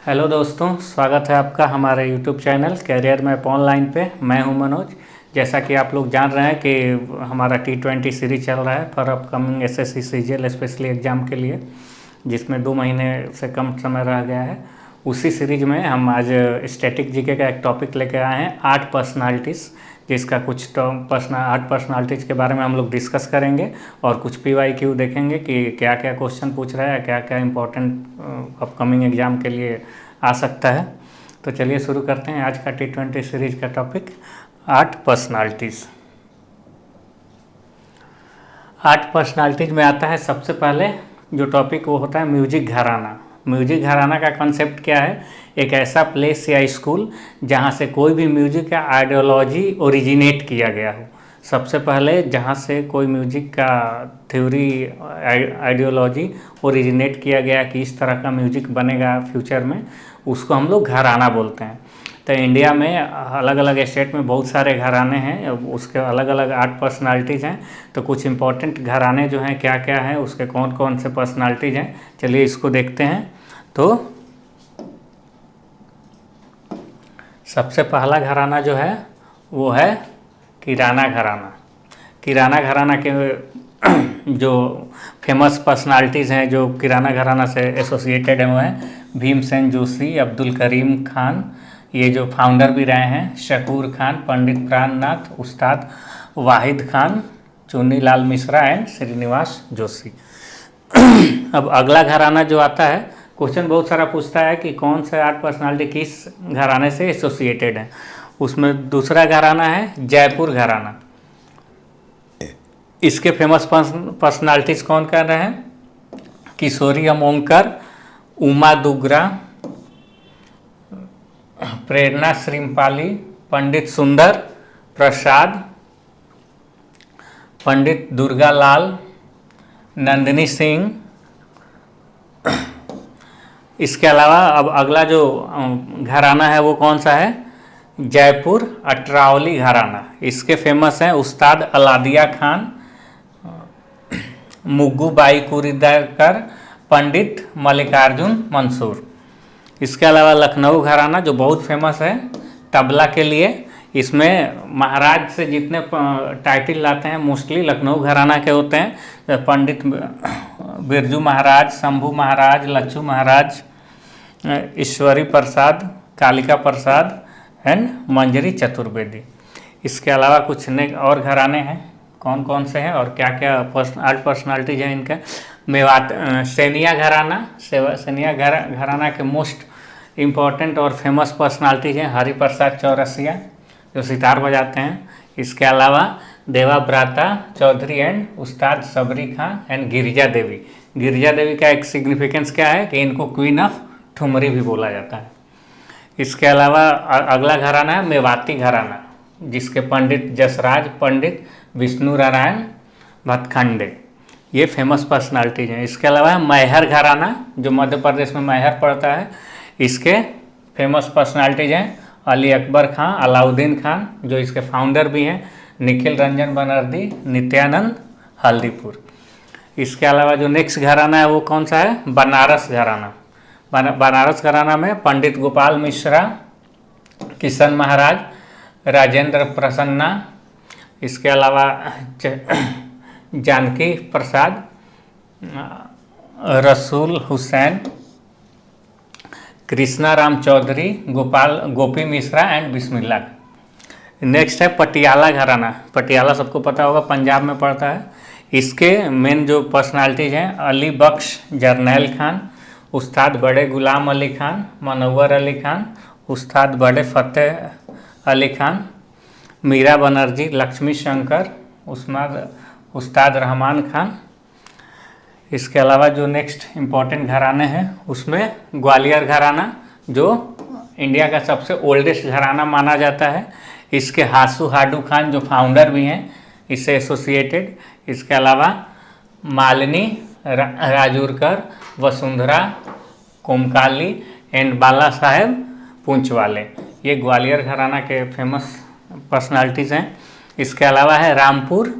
Hello दोस्तों, स्वागत है आपका हमारे YouTube channel career map online पे। मैं हूं मनोज। जैसा कि आप लोग जान रहे हैं कि हमारा T20 सीरीज चल रहा है for upcoming SSC CGL specially exam के लिए, जिसमें 2 महीने से कम समय रह गया है। उसी सीरीज में हम आज स्टैटिक जीके का एक टॉपिक लेकर आए हैं, 8 पर्सनालिटीज़, जिसका कुछ 8 पर्सनालिटीज़ के बारे में हम लोग डिस्कस करेंगे और कुछ PYQ देखेंगे कि क्या क्या क्वेश्चन पूछ रहा है, क्या क्या इंपॉर्टेंट अपकमिंग एग्ज़ाम के लिए आ सकता है। तो चलिए शुरू करते हैं आज का T20 सीरीज का टॉपिक, 8 पर्सनालिटीज़। 8 पर्सनालिटीज़ में आता है सबसे पहले जो टॉपिक वो होता है म्यूजिक घराना। म्यूजिक घराना का कॉन्सेप्ट क्या है? एक ऐसा प्लेस या स्कूल जहाँ से कोई भी म्यूजिक का आइडियोलॉजी ओरिजिनेट किया गया हो। सबसे पहले जहाँ से कोई म्यूजिक का थ्योरी आइडियोलॉजी ओरिजिनेट किया गया कि इस तरह का म्यूजिक बनेगा फ्यूचर में, उसको हम लोग घराना बोलते हैं। तो इंडिया में अलग अलग स्टेट में बहुत सारे घराने हैं, उसके अलग अलग 8 पर्सनालिटीज़ हैं। तो कुछ इम्पोर्टेंट घराने जो हैं क्या क्या हैं, उसके कौन कौन से पर्सनालिटीज़ हैं, चलिए इसको देखते हैं। तो सबसे पहला घराना जो है वो है किराना घराना। किराना घराना के जो फेमस पर्सनालिटीज़ हैं जो किराना घराना से एसोसिएटेड हैं वो हैं भीमसेन जोशी, अब्दुल करीम खान, ये जो फाउंडर भी रहे हैं, शकूर खान, पंडित प्राणनाथ, उस्ताद वाहिद खान, चुन्नीलाल मिश्रा एंड श्रीनिवास जोशी। अब अगला घराना जो आता है, क्वेश्चन बहुत सारा पूछता है कि कौन से 8 पर्सनालिटी किस घराने से एसोसिएटेड हैं। उसमें दूसरा घराना है जयपुर घराना। इसके फेमस पर्सनालिटीज़ कौन कर रहे हैं? किशोरी अमोंकर, उमा दुगरा, प्रेरणा श्रीमपाली, पंडित सुंदर प्रसाद, पंडित दुर्गालाल, नंदिनी सिंह। इसके अलावा अब अगला जो घराना है वो कौन सा है? जयपुर अटरावली घराना। इसके फेमस हैं उस्ताद अलादिया खान, मुग्गू बाई कुरीदाकर, पंडित मल्लिकार्जुन मंसूर। इसके अलावा लखनऊ घराना जो बहुत फेमस है तबला के लिए, इसमें महाराज से जितने टाइटल लाते हैं मोस्टली लखनऊ घराना के होते हैं। पंडित बिरजू महाराज, शंभू महाराज, लच्छू महाराज, ईश्वरी प्रसाद, कालिका प्रसाद एंड मंजरी चतुर्वेदी। इसके अलावा कुछ और घराने हैं, कौन कौन से हैं और क्या क्या 8 पर्सनालिटीज हैं इनका। मेवात सैनिया घराना, सैनिया घराना के मोस्ट इम्पॉर्टेंट और फेमस पर्सनालिटीज हैं हरिप्रसाद चौरसिया जो सितार बजाते हैं। इसके अलावा देवा ब्राता Chaudhary and Ustad Shabari Khan and Girija Devi. Girija Devi का एक सिग्निफिकेंस क्या है कि इनको क्वीन ऑफ ठुमरी भी बोला जाता है। इसके अलावा अगला घराना है मेवाती घराना, जिसके पंडित जसराज, पंडित विष्णु नारायण भतखंडे, ये फेमस पर्सनालिटीज हैं। इसके अलावा मैहर घराना जो मध्य प्रदेश में मैहर पड़ता है, इसके फेमस पर्सनालिटीज हैं अली अकबर खां, अलाउद्दीन खान जो इसके फाउंडर भी हैं, निखिल रंजन बनर्जी, नित्यानंद हल्दीपुर। इसके अलावा जो नेक्स्ट घराना है वो कौन सा है? बनारस घराना। बनारस घराना में पंडित गोपाल मिश्रा, किशन महाराज, राजेंद्र प्रसन्ना, इसके अलावा जानकी प्रसाद, रसूल हुसैन, कृष्णा राम चौधरी, गोपी मिश्रा एंड बिस्मिल्ला। नेक्स्ट है पटियाला घराना। पटियाला सबको पता होगा, पंजाब में पड़ता है। इसके मेन जो पर्सनालिटीज हैं अली बख्श जरनैल खान, उस्ताद बड़े गुलाम अली खान, मनव्वर अली खान, उस्ताद बड़े फतेह अली खान, मीरा बनर्जी, लक्ष्मी शंकर, उस्ताद रहमान खान। इसके अलावा जो नेक्स्ट इम्पॉर्टेंट घराने हैं उसमें ग्वालियर घराना जो इंडिया का सबसे ओल्डेस्ट घराना माना जाता है। इसके हासू हाडू खान जो फाउंडर भी हैं इससे एसोसिएटेड। इसके अलावा मालिनी राजूरकर, वसुंधरा कोमकाली एंड बाला साहेब पूंचवाले, ये ग्वालियर घराना के फेमस पर्सनालिटीज़ हैं। इसके अलावा है रामपुर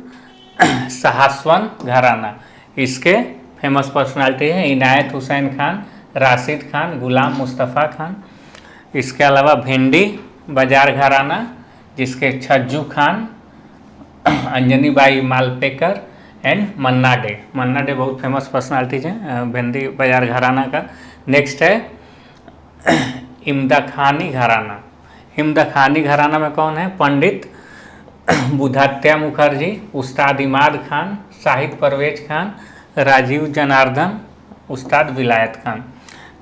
सहासवन घराना, इसके फेमस पर्सनालिटी है इनायत हुसैन खान, राशिद खान, गुलाम मुस्तफ़ा खान। इसके अलावा भिंडी बाजार घराना जिसके Chhajju Khan, Anjani by Malpekar and Manna day. Manna day बहुत फेमस पर्सनालिटीज हैं भिंडी बाजार घराना का। नेक्स्ट है इम्दा खानी घराना। इम्दा खानी घराना में कौन है? पंडित बुधात्या मुखर्जी, उस्ताद इमाद खान, शाहिद परवेज खान, राजीव जनार्दन, उस्ताद विलायत खान।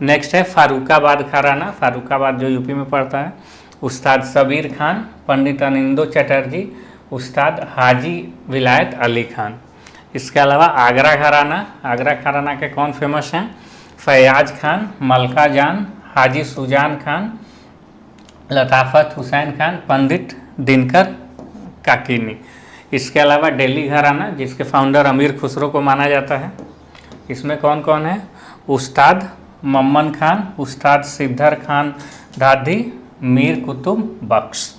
नेक्स्ट है फारूकाबाद घराना। फारूकाबाद जो यूपी में पड़ता है, उस्ताद सबीर खान, पंडित अनिंदो चटर्जी, उस्ताद हाजी विलायत अली खान। इसके अलावा आगरा घराना। आगरा घराना के कौन फेमस हैं? फैयाज खान, मलका जान, हाजी सुजान खान, लताफ़त हुसैन खान, पंडित दिनकर काकीनी। इसके अलावा दिल्ली घराना जिसके फाउंडर अमीर खुसरो को माना जाता है, इसमें कौन कौन है? उस्ताद मम्मन खान, उस्ताद सिद्धर खान दादी, मीर कुतुब बख्श।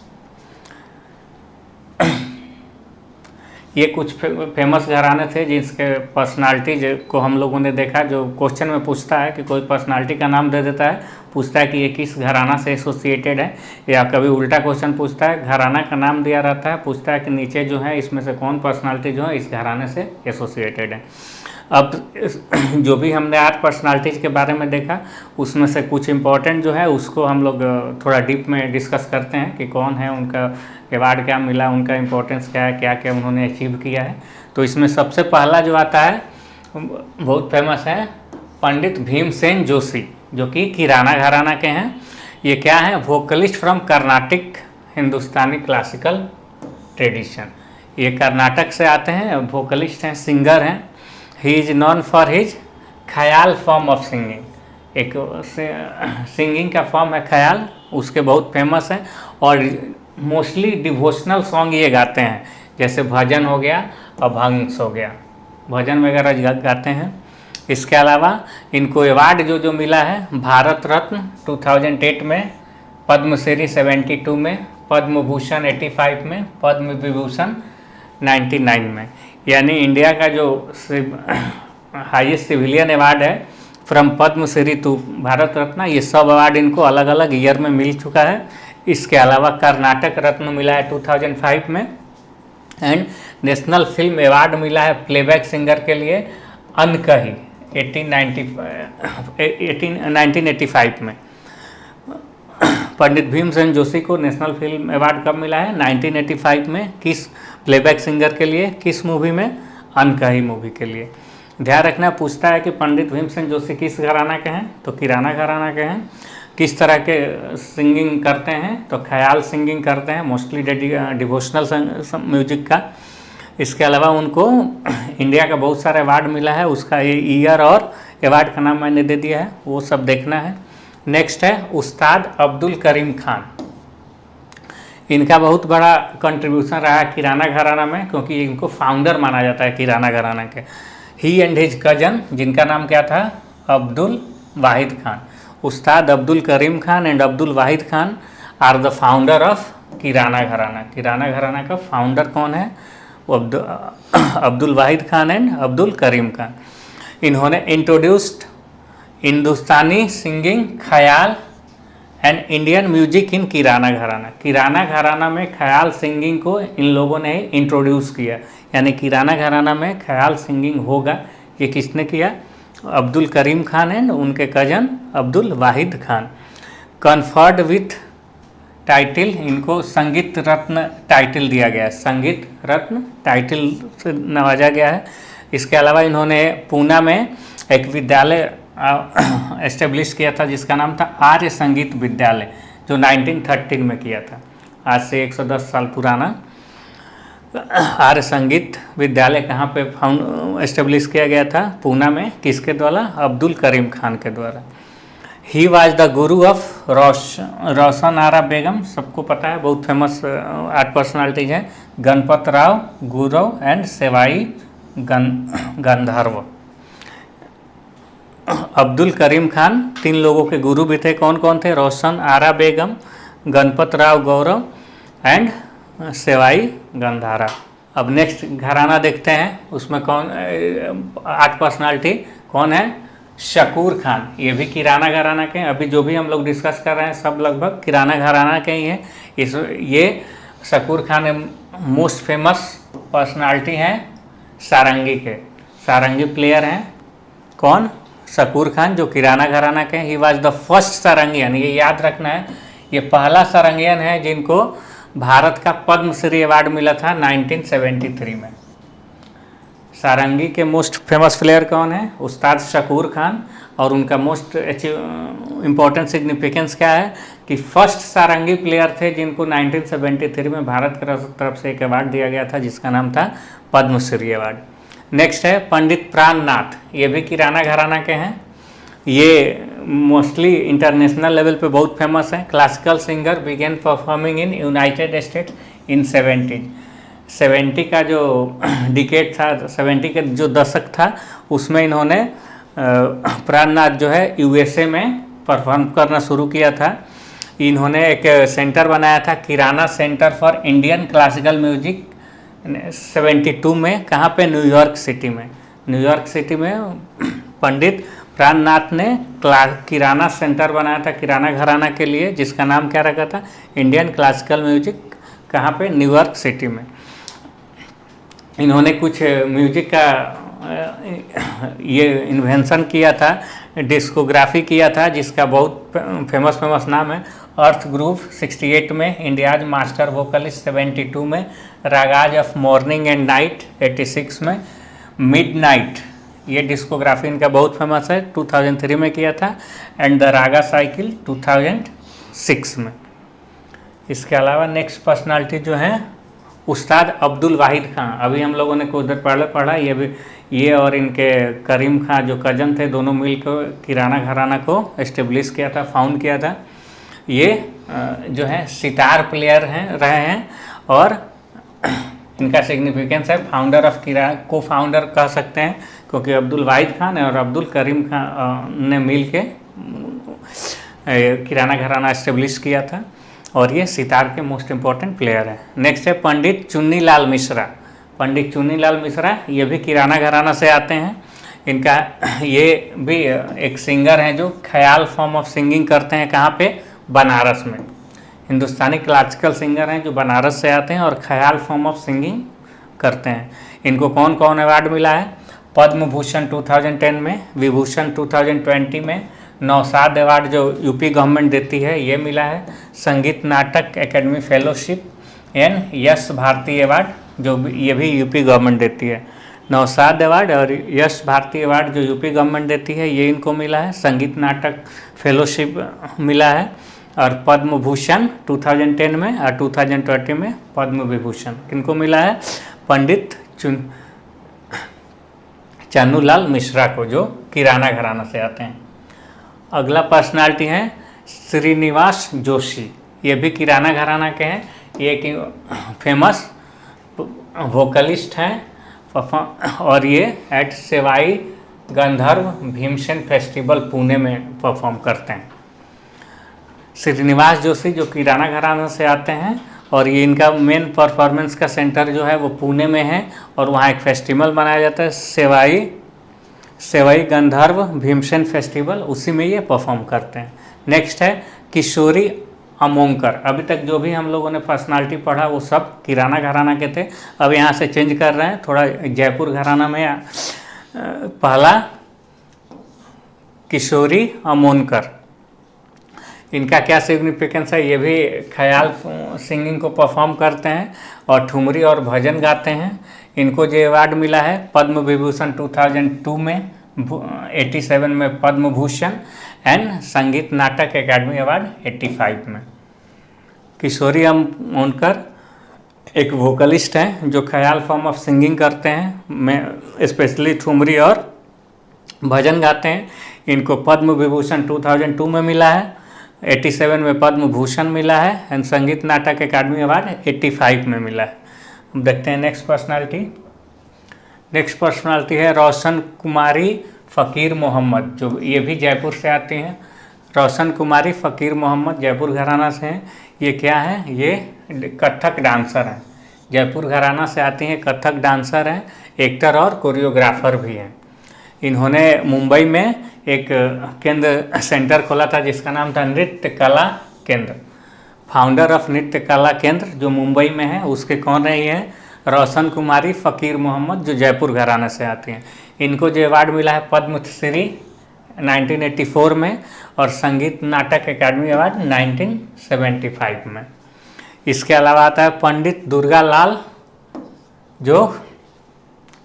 ये कुछ फेमस घराने थे जिसके पर्सनालिटी को हम लोगों ने देखा। जो क्वेश्चन में पूछता है कि कोई पर्सनालिटी का नाम दे देता है, पूछता है कि ये किस घराना से एसोसिएटेड है, या कभी उल्टा क्वेश्चन पूछता है घराना का नाम दिया रहता है, पूछता है कि नीचे जो है इसमें से कौन पर्सनालिटी जो है इस घराने से एसोसिएटेड है। अब जो भी हमने 8 पर्सनालिटीज़ के बारे में देखा उसमें से कुछ इम्पोर्टेंट जो है उसको हम लोग थोड़ा डीप में डिस्कस करते हैं कि कौन है, उनका अवार्ड क्या मिला, उनका इम्पोर्टेंस क्या है, क्या क्या उन्होंने अचीव किया है। तो इसमें सबसे पहला जो आता है बहुत फेमस है पंडित भीमसेन जोशी, जो कि किराना घराना के हैं। ये क्या है? Vocalist from Carnatic Hindustani classical tradition. ये कर्नाटक से आते हैं, वोकलिस्ट हैं, सिंगर हैं। He is non for his ख्याल फॉर्म ऑफ सिंगिंग। एक सिंगिंग का फॉर्म है ख्याल, उसके बहुत फेमस हैं और मोस्टली डिवोशनल सॉन्ग ये गाते हैं, जैसे भजन हो गया, अभंग्स हो गया, भजन वगैरह गाते हैं। इसके अलावा इनको अवार्ड जो मिला है, भारत रत्न 2008 में, पद्मश्री 72 में, पद्म भूषण 85 में, पद्म विभूषण 99 में। यानी इंडिया का जो हाईएस्ट सिविलियन अवार्ड है फ्रॉम पद्मश्री टू भारत रत्न, ये सब अवार्ड इनको अलग अलग ईयर में मिल चुका है। इसके अलावा कर्नाटक रत्न मिला है 2005 में, एंड नेशनल फिल्म अवार्ड मिला है प्लेबैक सिंगर के लिए अनकही 1985 में। पंडित भीमसेन जोशी को नेशनल फिल्म अवार्ड कब मिला है? 1985 में। किस प्लेबैक सिंगर के लिए? किस मूवी में? अनकही मूवी के लिए। ध्यान रखना, पूछता है कि पंडित भीमसेन जोशी किस घराना के हैं, तो किराना घराना के हैं। किस तरह के सिंगिंग करते हैं, तो ख्याल सिंगिंग करते हैं, मोस्टली डिवोशनल म्यूजिक का। इसके अलावा उनको इंडिया का बहुत सारा अवार्ड मिला है, उसका ये ईयर और अवार्ड का नाम मैंने दे दिया है, वो सब देखना है। नेक्स्ट है उस्ताद अब्दुल करीम खान। इनका बहुत बड़ा कंट्रीब्यूशन रहा है किराना घराना में, क्योंकि इनको फाउंडर माना जाता है किराना घराना के। ही एंड हिज कजन, जिनका नाम क्या था? Abdul Wahid Khan. Ustad Abdul Karim Khan and Abdul Wahid Khan are the founder of Kirana gharana. Kirana gharana का फाउंडर कौन है? वो अब्दुल वाहिद खान एंड अब्दुल करीम खान। इन्होंने introduced Hindustani singing, khayal and Indian music in Kirana gharana. Kirana घराना में ख्याल सिंगिंग को इन लोगों ने इंट्रोड्यूस किया, यानी किराना घराना में ख्याल सिंगिंग होगा, ये किसने किया? अब्दुल करीम खान एंड उनके cousin Abdul Wahid Khan. Conferred with title, इनको संगीत रत्न टाइटल दिया गया है, संगीत रत्न टाइटल से नवाजा गया है। इसके अलावा इन्होंने पूना में एक विद्यालय एस्टेब्लिश किया था जिसका नाम था आर्य संगीत विद्यालय, जो 1913 में किया था, आज से 110 साल पुराना। आर्य संगीत विद्यालय कहाँ पे एस्टेब्लिश किया गया था? पूना में। किसके द्वारा? अब्दुल करीम खान के द्वारा। He was the Guru of रोशन आरा बेगम, सबको पता है, बहुत फेमस 8 पर्सनालिटीज हैं। गणपत राव, गुरव एंड सेवाई गंधर्व। अब्दुल करीम खान 3 लोगों के गुरु भी थे। कौन कौन थे? रोशन आरा बेगम, गणपत राव गौरव एंड सेवाई गंधारा। अब नेक्स्ट घराना देखते हैं, उसमें कौन 8 पर्सनालिटी कौन है? शकूर खान, ये भी किराना घराना के हैं। अभी जो भी हम लोग डिस्कस कर रहे हैं सब लगभग किराना घराना के ही हैं। ये Shakoor Khan most famous personality हैं सारंगी के, सारंगी प्लेयर हैं। कौन? शकूर खान, जो किराना घराना के। ही वॉज द फर्स्ट सारंगियन, ये याद रखना है, ये पहला सारंगियन है जिनको भारत का पद्मश्री अवार्ड मिला था 1973 में। सारंगी के मोस्ट फेमस प्लेयर कौन है? उस्ताद शकूर खान। और उनका मोस्ट इम्पोर्टेंट सिग्निफिकेंस क्या है कि फर्स्ट सारंगी प्लेयर थे जिनको 1973 में भारत की तरफ से एक अवार्ड दिया गया था जिसका नाम था पद्मश्री अवार्ड। नेक्स्ट है पंडित प्राणनाथ, ये भी किराना घराना के हैं। ये मोस्टली इंटरनेशनल लेवल पे बहुत फेमस है। Classical singer, began performing in United State in 70 का जो डिकेड था, 70 का जो दशक था, उसमें इन्होंने प्राणनाथ जो है यूएसए में परफॉर्म करना शुरू किया था। इन्होंने एक सेंटर बनाया था, Kirana centre for Indian classical music 72 में। कहाँ पे? न्यूयॉर्क सिटी में। न्यूयॉर्क सिटी में पंडित प्राणनाथ ने किराना सेंटर बनाया था किराना घराना के लिए, जिसका नाम क्या रखा था? Indian classical music. कहाँ पे? न्यूयॉर्क सिटी में। इन्होंने कुछ म्यूजिक का ये इन्वेंशन किया था, डिस्कोग्राफी किया था, जिसका बहुत फेमस नाम है अर्थ ग्रूव 68 में, इंडियाज मास्टर वोकलिस्ट 72 में, ragas of morning and night 86 में, मिडनाइट, ये डिस्कोग्राफी इनका बहुत फेमस है, 2003 में किया था, एंड द रागा साइकिल 2006 में। इसके अलावा नेक्स्ट पर्सनालिटी जो है उस्ताद अब्दुल वाहिद खां। अभी हम लोगों ने कुछ देर पहले पढ़ा, ये और इनके करीम खां जो कजन थे, दोनों मिलकर किराना घराना को एस्टेब्लिश किया था, फाउंड किया था। ये जो है सितार प्लेयर रहे हैं और इनका सिग्निफिकेंस है फाउंडर ऑफ किराना, को फाउंडर कह सकते हैं, क्योंकि अब्दुल वाहिद खान और अब्दुल करीम खान ने मिल के किराना घराना एस्टेब्लिश किया था और ये सितार के मोस्ट इम्पोर्टेंट प्लेयर हैं। नेक्स्ट है पंडित चुन्नीलाल मिश्रा। पंडित चुन्नीलाल मिश्रा ये भी किराना घराना से आते हैं। इनका ये भी एक सिंगर हैं जो ख्याल फॉर्म ऑफ सिंगिंग करते हैं। कहाँ पे? बनारस में। हिंदुस्तानी क्लासिकल सिंगर हैं जो बनारस से आते हैं और ख्याल फॉर्म ऑफ सिंगिंग करते हैं। इनको कौन कौन अवार्ड मिला है? पद्म भूषण 2010 में, विभूषण 2020 में, नौशाद अवार्ड जो यूपी गवर्नमेंट देती है ये मिला है, Sangeet Natak academy fellowship and Yash Bharati award जो ये भी यूपी गवर्नमेंट देती है। नौशाद अवार्ड और यश भारती अवार्ड जो यूपी गवर्नमेंट देती है ये इनको मिला है। संगीत नाटक फेलोशिप मिला है और पद्म भूषण 2010 में और 2020 में पद्म विभूषण किनको मिला है? पंडित चन्नूलाल मिश्रा को, जो किराना घराना से आते हैं। अगला पर्सनालिटी है श्रीनिवास जोशी, ये भी किराना घराना के हैं। ये एक फेमस वोकलिस्ट हैं और ये एट सेवाई गंधर्व भीमसेन फेस्टिवल पुणे में परफॉर्म करते हैं। श्रीनिवास जोशी जो किराना घराना से आते हैं और ये इनका मेन परफॉर्मेंस का सेंटर जो है वो पुणे में है और वहाँ एक फेस्टिवल मनाया जाता है सेवाई गंधर्व भीमसेन फेस्टिवल, उसी में ये परफॉर्म करते हैं। नेक्स्ट है किशोरी अमोंकर। अभी तक जो भी हम लोगों ने पर्सनालिटी पढ़ा वो सब किराना घराना के थे। अब यहाँ से चेंज कर रहे हैं, थोड़ा जयपुर घराना में पहला किशोरी अमोंकर। इनका क्या सिग्निफिकेंस है? ये भी ख्याल सिंगिंग को परफॉर्म करते हैं और ठुमरी और भजन गाते हैं। इनको जो अवार्ड मिला है पद्म विभूषण 2002 में, 87 में पद्म भूषण एंड संगीत नाटक एकेडमी अवार्ड 85 में। किशोरी अमोंकर एक वोकलिस्ट हैं जो ख्याल फॉर्म ऑफ सिंगिंग करते हैं, में स्पेशली ठुमरी और भजन गाते हैं। इनको पद्म विभूषण 2002 में मिला है, 87 में पद्म भूषण मिला है एंड संगीत नाटक एकेडमी अवार्ड 85 में मिला है। अब देखते हैं नेक्स्ट पर्सनालिटी। नेक्स्ट पर्सनालिटी है रोशन कुमारी फ़कीर मोहम्मद, जो ये भी जयपुर से आती हैं। रोशन कुमारी फ़कीर मोहम्मद जयपुर घराना से हैं। ये क्या है? ये कथक डांसर हैं, जयपुर घराना से आती हैं, कथक डांसर हैं, एक्टर और कोरियोग्राफर भी हैं। इन्होंने मुंबई में एक केंद्र सेंटर खोला था जिसका नाम था नृत्य कला केंद्र। फाउंडर ऑफ नृत्य कला केंद्र जो मुंबई में है उसके कौन रही है? रोशन कुमारी फ़कीर मोहम्मद, जो जयपुर घराना से आती हैं। इनको जो अवार्ड मिला है पद्मश्री 1984 में और संगीत नाटक अकादमी अवार्ड 1975 में। इसके अलावा आता है पंडित दुर्गालाल, जो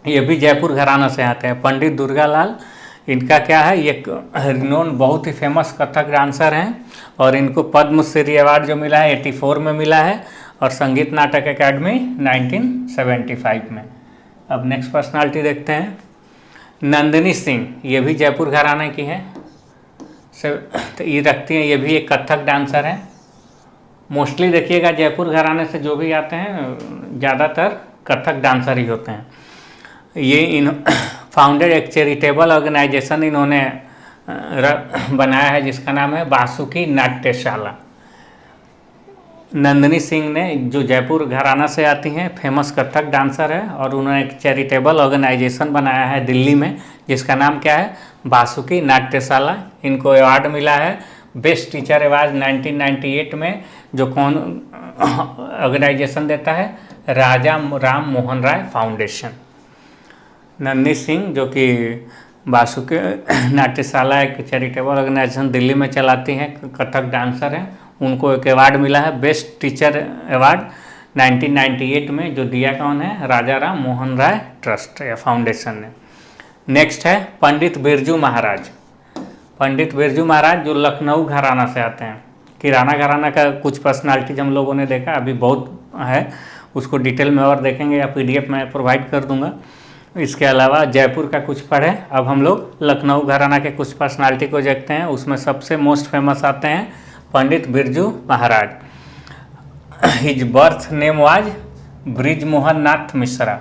ये भी जयपुर घराना से आते हैं। पंडित दुर्गालाल, इनका क्या है, ये रिनोन बहुत ही फेमस कथक डांसर हैं और इनको पद्मश्री अवार्ड जो मिला है 84 में मिला है और संगीत नाटक अकादमी 1975 में। अब नेक्स्ट पर्सनालिटी देखते हैं, नंदिनी सिंह, ये भी जयपुर घराना की है। तो ये रखती हैं, ये भी एक कथक डांसर है। मोस्टली देखिएगा जयपुर घराने से जो भी आते हैं ज़्यादातर कथक डांसर ही होते हैं। ये फाउंडेड एक चैरिटेबल ऑर्गेनाइजेशन इन्होंने बनाया है जिसका नाम है बासुकी नाट्यशाला। नंदिनी सिंह ने, जो जयपुर घराना से आती हैं, फेमस कथक डांसर है और उन्होंने एक चैरिटेबल ऑर्गेनाइजेशन बनाया है दिल्ली में जिसका नाम क्या है, बासुकी नाट्यशाला। इनको अवार्ड मिला है बेस्ट टीचर अवार्ड 1998 में, जो कौन ऑर्गेनाइजेशन देता है, राजा राम मोहन राय फाउंडेशन। नंदिनी सिंह जो कि बासुकी नाट्यशाला एक चैरिटेबल ऑर्गेनाइजेशन दिल्ली में चलाती हैं, कथक डांसर हैं, उनको एक अवार्ड मिला है बेस्ट टीचर अवार्ड 1998 में, जो दिया कौन है, राजा राम मोहन राय ट्रस्ट या फाउंडेशन ने। नेक्स्ट है पंडित बिरजू महाराज। पंडित बिरजू महाराज जो लखनऊ घराना से आते हैं। किराना घराना का कुछ पर्सनालिटीज हम लोगों ने देखा, अभी बहुत है, उसको डिटेल में और देखेंगे या PDF में प्रोवाइड कर दूंगा। इसके अलावा जयपुर का कुछ पढ़े। अब हम लोग लखनऊ घराना के कुछ पर्सनालिटी को देखते हैं। उसमें सबसे मोस्ट फेमस आते हैं Pandit Birju Maharaj. His birth name was Brijmohan Nath Mishra.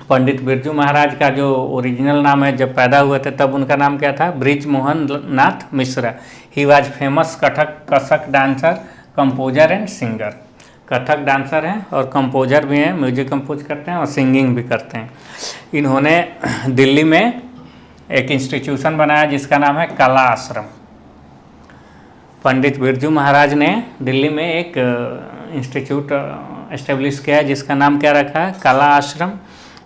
Pandit Birju Maharaj का जो ओरिजिनल नाम है, जब पैदा हुए थे तब उनका नाम क्या था, Brijmohan Nath Mishra. He was famous Kathak dancer, composer and singer. Kathak dancer हैं और कंपोजर भी हैं, म्यूजिक कंपोज करते हैं और सिंगिंग भी करते हैं। इन्होंने दिल्ली में एक इंस्टीट्यूशन बनाया जिसका नाम है कला आश्रम। पंडित बिरजू महाराज ने दिल्ली में एक इंस्टीट्यूट एस्टेब्लिश किया है जिसका नाम क्या रखा है, कला आश्रम।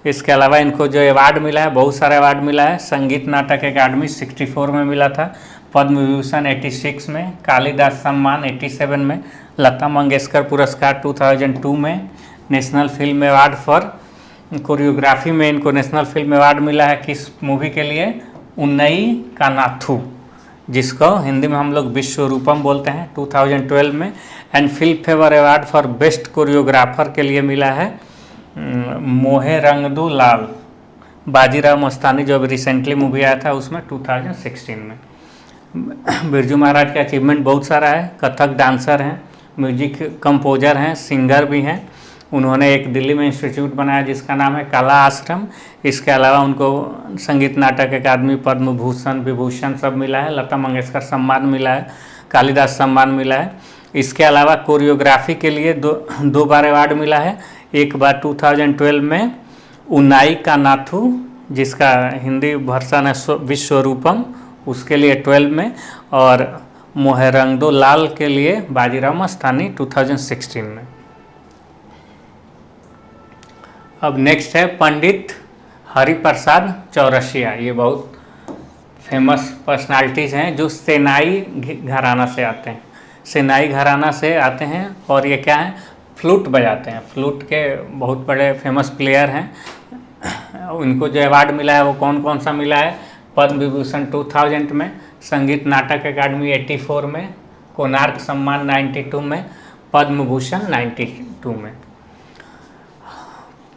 इसके अलावा इनको जो अवार्ड मिला है, बहुत सारे अवार्ड मिला है। संगीत नाटक अकादमी 64 में मिला था, पद्म विभूषण 86 में, कालिदास सम्मान 87 में, लता मंगेशकर पुरस्कार 2002 में, national film award for choreography में इनको नेशनल फिल्म अवार्ड मिला है। किस मूवी के लिए, उन्नई कानाथू, जिसको हिंदी में हम लोग विश्वरूपम बोलते हैं, 2012 में। And film fair award for best choreographer के लिए मिला है मोहे रंग दो लाल, बाजीराव मस्तानी जो अभी रिसेंटली मूवी आया था उसमें 2016 में। बिरजू महाराज का अचीवमेंट बहुत सारा है। कथक डांसर हैं, म्यूजिक कंपोजर हैं, सिंगर भी हैं। उन्होंने एक दिल्ली में इंस्टीट्यूट बनाया जिसका नाम है कला आश्रम। इसके अलावा उनको संगीत नाटक अकादमी, पद्म भूषण, विभूषण सब मिला है, लता मंगेशकर सम्मान मिला है, कालिदास सम्मान मिला है। इसके अलावा कोरियोग्राफी के लिए दो बार अवार्ड मिला है। एक बार 2012 में उन्नाई कानाथू, जिसका हिंदी वर्षन है विश्वरूपम, उसके लिए 12 में, और मोहे रंग दो लाल के लिए बाजीराव मस्तानी 2016 में। अब नेक्स्ट है पंडित हरिप्रसाद चौरसिया। ये बहुत फेमस पर्सनालिटीज़ हैं जो सेनाई घराना से आते हैं। सेनाई घराना से आते हैं और ये क्या है, फ्लूट बजाते हैं। फ्लूट के बहुत बड़े फेमस प्लेयर हैं। उनको जो अवार्ड मिला है वो कौन कौन सा मिला है, पद्म विभूषण 2000 में, संगीत नाटक अकादमी 84 में, कोणार्क सम्मान 92 में, पद्म भूषण 92 में।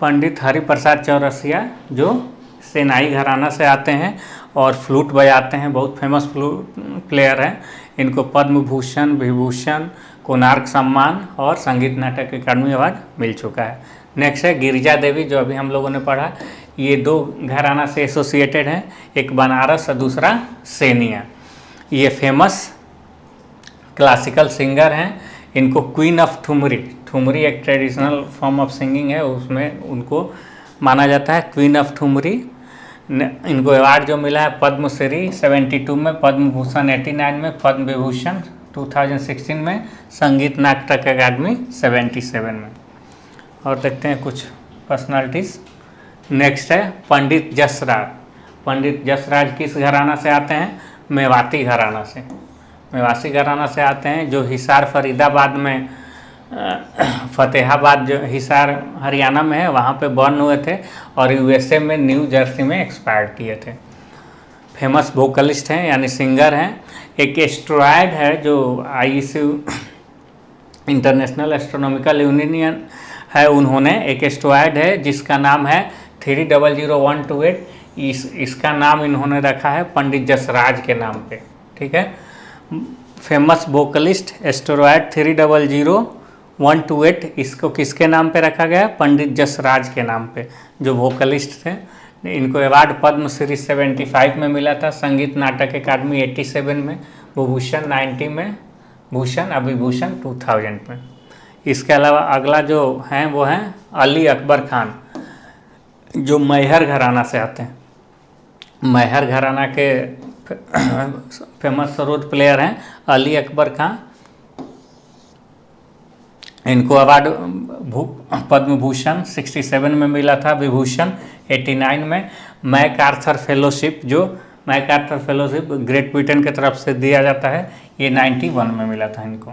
पंडित हरिप्रसाद चौरसिया जो सेनाई घराना से आते हैं और फ्लूट बजाते हैं, बहुत फेमस फ्लूट प्लेयर हैं। इनको पद्म भूषण, विभूषण, कोणार्क सम्मान और संगीत नाटक अकादमी अवार्ड मिल चुका है। नेक्स्ट है गिरिजा देवी, जो अभी हम लोगों ने पढ़ा। ये दो घराना से एसोसिएटेड हैं, एक बनारस और दूसरा सेनिया। ये फेमस क्लासिकल सिंगर हैं। इनको क्वीन ऑफ ठुमरी, ठुमरी एक ट्रेडिशनल फॉर्म ऑफ सिंगिंग है, उसमें उनको माना जाता है क्वीन ऑफ ठुमरी। इनको अवार्ड जो मिला है पद्म श्री 72 में, पद्म भूषण 89 में, पद्म विभूषण 2016 में, संगीत नाटक अकादमी 77 में। और देखते हैं कुछ पर्सनालिटीज़। नेक्स्ट है पंडित जसराज। पंडित जसराज किस घराना से आते हैं? मेवाती घराना से। मेवाती घराना से आते हैं, जो हिसार फरीदाबाद में फतेहाबाद जो हिसार हरियाणा में है वहाँ पे बर्न हुए थे और यूएसए में न्यू जर्सी में एक्सपायर किए थे। फेमस वोकलिस्ट हैं यानी सिंगर हैं। एक एस्ट्रॉयड है जो आईएसयू इंटरनेशनल एस्ट्रोनॉमिकल यूनियन है, उन्होंने एक एस्ट्रॉयड है जिसका नाम है 300128। इसका नाम इन्होंने रखा है पंडित जसराज के नाम पे। ठीक है, फेमस वोकलिस्ट एस्ट्रॉयड 300128 इसको किसके नाम पे रखा गया? पंडित जसराज के नाम पे, जो वोकलिस्ट थे। इनको अवार्ड पद्म श्री 75 में मिला था, संगीत नाटक अकादमी 87 में, विभूषण 90 में, भूषण अभिभूषण 2000 में। इसके अलावा अगला जो हैं वो हैं अली अकबर खान, जो मैहर घराना से आते हैं। मैहर घराना के फेमस सरोद प्लेयर हैं अली अकबर खान। इनको अवार्ड पद्म भूषण 67 में मिला था, विभूषण 89 में, मैकआर्थर फेलोशिप, जो मैकआर्थर फेलोशिप ग्रेट ब्रिटेन की तरफ से दिया जाता है, ये 91 में मिला था इनको।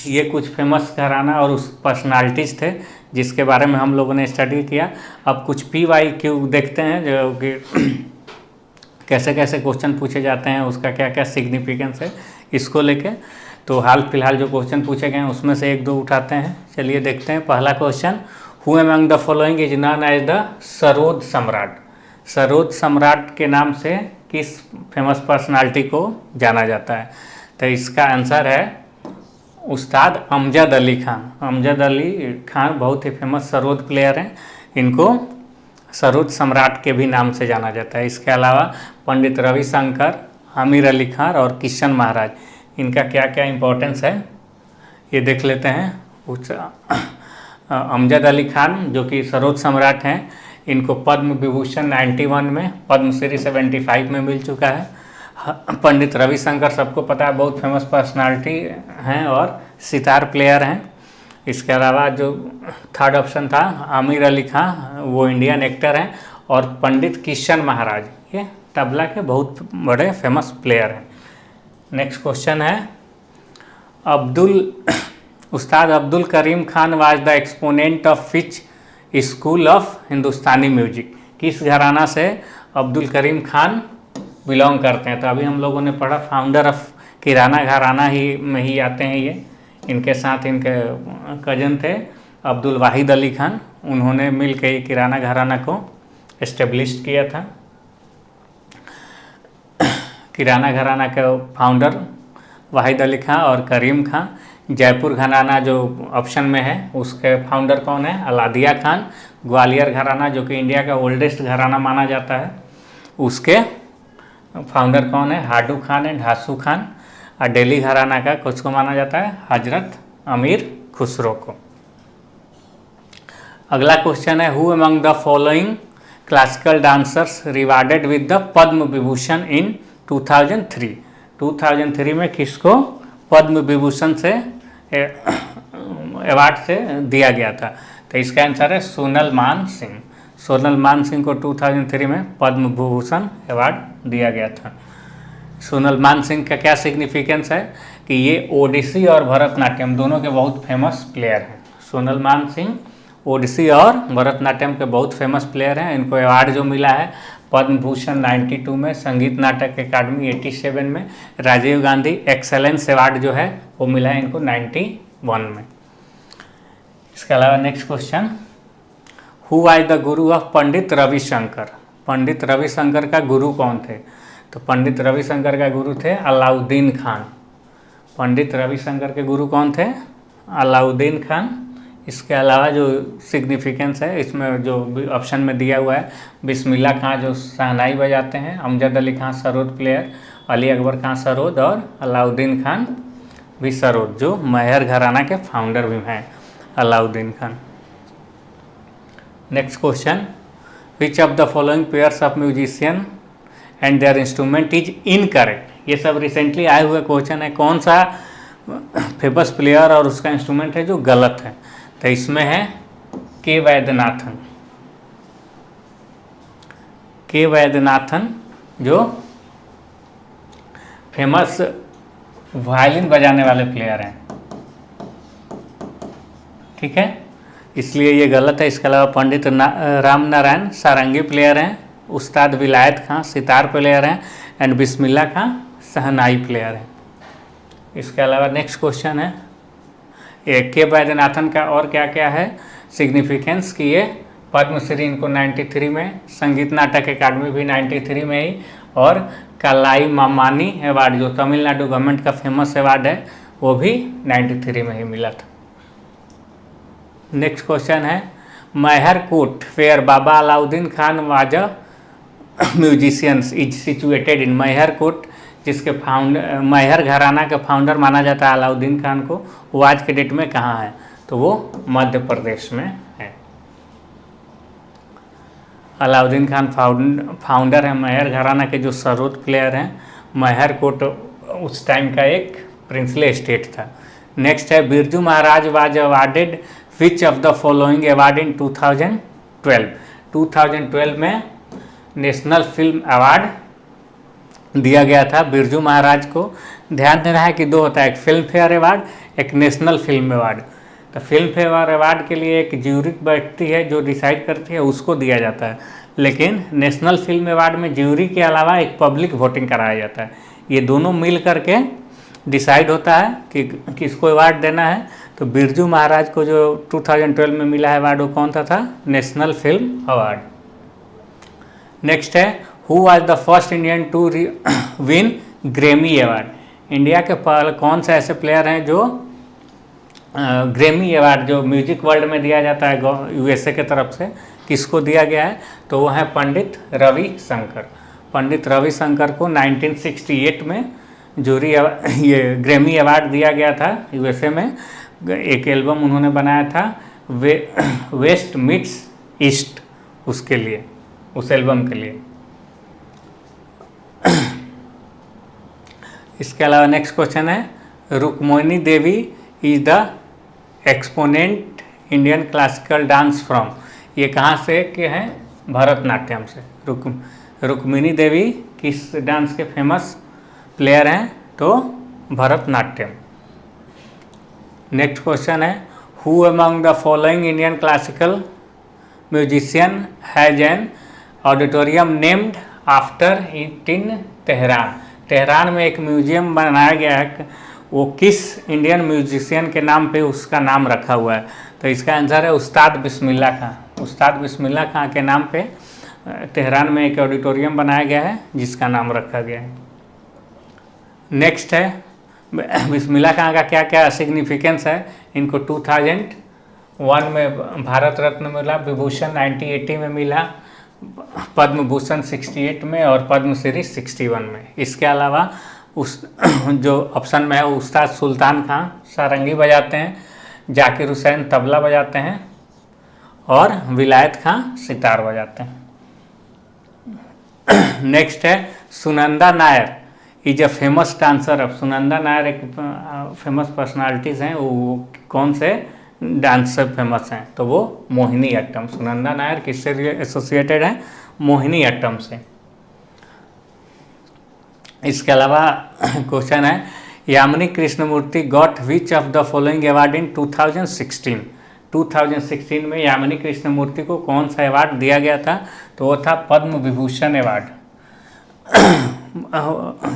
ये कुछ फेमस घराना और उस पर्सनालिटीज़ थे जिसके बारे में हम लोगों ने स्टडी किया। अब कुछ PYQ देखते हैं, जो कि कैसे कैसे क्वेश्चन पूछे जाते हैं, उसका क्या क्या सिग्निफिकेंस है इसको लेके। तो हाल फिलहाल जो क्वेश्चन पूछे गए हैं उसमें से एक दो उठाते हैं। चलिए देखते हैं। पहला question, who among the following is known as the sarod samrat. Sarod सम्राट के नाम से किस फेमस पर्सनालिटी को जाना जाता है? तो इसका आंसर है उस्ताद अमजद अली खान। अमजद अली खान बहुत ही फेमस सरोद प्लेयर हैं, इनको सरोद सम्राट के भी नाम से जाना जाता है। इसके अलावा पंडित रविशंकर, आमिर अली खान और किशन महाराज, इनका क्या क्या इम्पोर्टेंस है ये देख लेते हैं। अमजद अली खान जो कि सरोद सम्राट हैं, इनको पद्म विभूषण 91 में, पद्मश्री 75 में मिल चुका है। पंडित रविशंकर सबको पता है, बहुत फेमस पर्सनालिटी हैं और सितार प्लेयर हैं। इसके अलावा जो थर्ड ऑप्शन था आमिर अली खान, वो इंडियन एक्टर हैं। और पंडित किशन महाराज, ये तबला के बहुत बड़े फेमस प्लेयर हैं। नेक्स्ट क्वेश्चन है, Ustad Abdul Karim Khan was the exponent of which school of Hindustani music. किस घराना से अब्दुल करीम खान बिलोंग करते हैं? तो अभी हम लोगों ने पढ़ा फाउंडर ऑफ किराना घराना ही में ही आते हैं ये। इनके साथ इनके कजन थे अब्दुल वाहिद अली खान, उन्होंने मिल के किराना घराना को इस्टेब्लिश किया था। किराना घराना के फाउंडर वाहिद अली खान और करीम खान। जयपुर घराना जो ऑप्शन में है उसके फाउंडर कौन है? अलादिया खान। ग्वालियर घराना जो कि इंडिया का ओल्डेस्ट घराना माना जाता है, उसके फाउंडर कौन है? हाडू खान एंड हासू खान। और दिल्ली घराना का किसको माना जाता है? हजरत अमीर खुसरो को। अगला क्वेश्चन है, who among the following classical dancers rewarded with the Padma Vibhushan in 2003। 2003 में किसको पद्म विभूषण से अवार्ड से दिया गया था? तो इसका आंसर है सोनल मान सिंह। सोनल मान सिंह को 2003 में पद्म विभूषण अवार्ड दिया गया था। सोनल मान सिंह का क्या सिग्निफिकेंस है कि ये ओडिसी और भरतनाट्यम दोनों के बहुत फेमस प्लेयर हैं। सोनल मान सिंह ओडिसी और भरतनाट्यम के बहुत फेमस प्लेयर हैं। इनको अवार्ड जो मिला है पद्म भूषण 92 में, संगीत नाटक अकादमी 87 में, राजीव गांधी एक्सेलेंस अवार्ड जो है वो मिला है इनको 91 में। इसके अलावा next question, who was the Guru of Pandit Ravishankar. Pandit Ravishankar का गुरु कौन थे? तो पंडित रविशंकर का गुरु थे अलाउद्दीन खान। पंडित रविशंकर के गुरु कौन थे? अलाउद्दीन खान। इसके अलावा जो सिग्निफिकेंस है इसमें जो ऑप्शन में दिया हुआ है, बिस्मिल्ला खां जो शहनाई बजाते हैं, अमजद अली खान सरोद प्लेयर, अली अकबर खान सरोद और अलाउद्दीन खान भी सरोद, जो मैहर घराना के फाउंडर भी हैं Alauddin Khan. Next question, which of the following pairs of musician and their instrument is incorrect. ये सब रिसेंटली आए हुए क्वेश्चन है। कौन सा फेमस प्लेयर और उसका इंस्ट्रूमेंट है जो गलत है? तो इसमें है के वैद्यनाथन। के वैद्यनाथन जो फेमस वायलिन बजाने वाले प्लेयर हैं, ठीक है, इसलिए ये गलत है। इसके अलावा पंडित राम नारायण सारंगी प्लेयर हैं, उस्ताद विलायत खां सितार प्लेयर हैं, and Bismillah Khan shehnai player हैं। इसके अलावा नेक्स्ट क्वेश्चन है के वैद्यनाथन का और क्या क्या है सिग्निफिकेंस कि ये पद्मश्री इनको 93 में, संगीत नाटक अकादमी भी 93 में ही, और कलाई मामानी अवार्ड जो तमिलनाडु गवर्नमेंट का फेमस अवार्ड है वो भी 93 में ही मिला था। नेक्स्ट क्वेश्चन है Maiharkot where Baba Allauddin Khan was a musicians is situated in. Maiharkot जिसके मैहर घराना के फाउंडर माना जाता है अलाउद्दीन खान को, वो आज के डेट में कहाँ है? तो वो मध्य प्रदेश में है। अलाउद्दीन खान फाउंडर है मैहर घराना के, जो सर्वोच्च प्लेयर हैं। मैहरकोट उस टाइम का एक प्रिंसली स्टेट था। नेक्स्ट है Birju Maharaj was awarded which of the following award in 2012। 2012 में नेशनल फिल्म अवार्ड दिया गया था बिरजू महाराज को। ध्यान देना है कि दो होता है, एक फिल्म फेयर अवार्ड, एक नेशनल फिल्म अवार्ड। तो फिल्म फेयर अवार्ड के लिए एक ज्यूरी बैठती है जो डिसाइड करती है, उसको दिया जाता है। लेकिन नेशनल फिल्म अवार्ड में ज्यूरी के अलावा एक पब्लिक वोटिंग कराया जाता है। ये दोनों मिल करके डिसाइड होता है कि किसको अवार्ड देना है। तो बिरजू महाराज को जो 2012 में मिला है अवार्ड वो कौन सा था? National film award. नेक्स्ट है who was the first Indian to win Grammy award. India के पहले कौन से ऐसे प्लेयर हैं जो ग्रैमी अवार्ड जो म्यूजिक वर्ल्ड में दिया जाता है यूएसए के तरफ से, किसको दिया गया है? तो वो है पंडित रवि शंकर। पंडित रवि शंकर को 1968 में जूरी ये ग्रैमी अवार्ड दिया गया था यूएसए में। एक एल्बम उन्होंने बनाया था वेस्ट मीट्स ईस्ट, उसके लिए, उस एल्बम के लिए। इसके अलावा नेक्स्ट क्वेश्चन है Rukmini Devi is the exponent Indian classical dance from. ये कहाँ से के हैं? भरतनाट्यम से। रुक्मिणी देवी किस डांस के फेमस प्लेयर हैं? तो भरतनाट्यम। नेक्स्ट क्वेश्चन है who among the following Indian classical musician has an auditorium named after it in Tehran. Tehran में एक म्यूजियम बनाया गया है, वो किस इंडियन म्यूजिशियन के नाम पे उसका नाम रखा हुआ है? तो इसका आंसर है उस्ताद बिस्मिल्लाह खां। उस्ताद बिस्मिल्लाह खां के नाम पे तेहरान में एक ऑडिटोरियम बनाया गया है जिसका नाम रखा गया है। नेक्स्ट है बिस्मिल्लाह खां का क्या क्या सिग्निफिकेंस है? इनको 2001 में भारत रत्न मिला, विभूषण 1980 में मिला, पद्म भूषण 68 में और पद्मश्री 61 में। इसके अलावा उस जो ऑप्शन में है उस्ताद सुल्तान खां सारंगी बजाते हैं, जाकिर हुसैन तबला बजाते हैं और विलायत खां सितार बजाते हैं। नेक्स्ट है Sunanda Nair is a famous dancer. अब सुनंदा नायर एक फेमस पर्सनालिटीज़ हैं, वो कौन से डांस से फेमस हैं? तो वो मोहिनी अट्टम। सुनंदा नायर किससे एसोसिएटेड है? मोहिनी अट्टम से। इसके अलावा क्वेश्चन है Yamini Krishnamurthy got which of the following award in 2016। 2016 में यामिनी कृष्णमूर्ति को कौन सा अवार्ड दिया गया था? तो वो था पद्म विभूषण अवार्ड।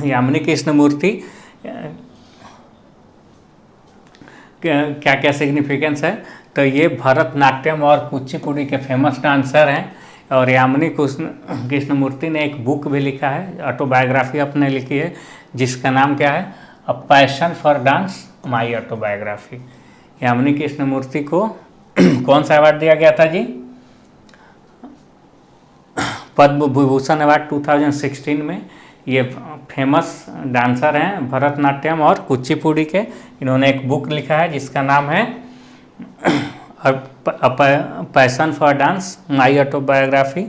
यामिनी कृष्णमूर्ति क्या क्या सिग्निफिकेंस है? तो ये भरतनाट्यम और कुचिपुड़ी के फेमस डांसर हैं। और यामिनी कृष्णमूर्ति ने एक बुक भी लिखा है, ऑटोबायोग्राफी अपने लिखी है, जिसका नाम क्या है? A passion for dance my autobiography. Yamini Krishnamurthy को कौन सा अवार्ड दिया गया था जी? पद्म विभूषण अवार्ड 2016 में। ये फेमस डांसर हैं भरतनाट्यम और कुचिपुड़ी के। इन्होंने एक बुक लिखा है जिसका नाम है passion for dance my autobiography.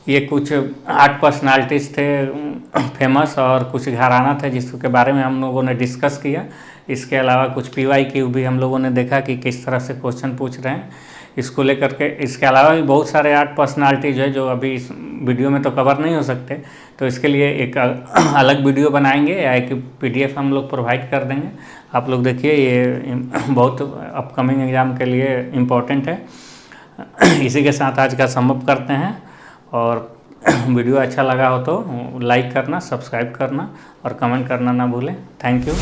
ये कुछ 8 पर्सनालिटीज़ थे फेमस, और कुछ घराना थे जिसके बारे में हम लोगों ने डिस्कस किया। इसके अलावा कुछ PYQ भी हम लोगों ने देखा कि किस तरह से क्वेश्चन पूछ रहे हैं इसको लेकर के। इसके अलावा भी बहुत सारे 8 पर्सनालिटीज़ है जो अभी इस वीडियो में तो कवर नहीं हो सकते, तो इसके लिए एक अलग वीडियो बनाएंगे या एक PDF हम लोग प्रोवाइड कर देंगे। आप लोग देखिए, ये बहुत अपकमिंग एग्ज़ाम के लिए इम्पोर्टेंट है। इसी के साथ आज का समअप करते हैं, और वीडियो अच्छा लगा हो तो लाइक करना, सब्सक्राइब करना और कमेंट करना ना भूलें। Thank you.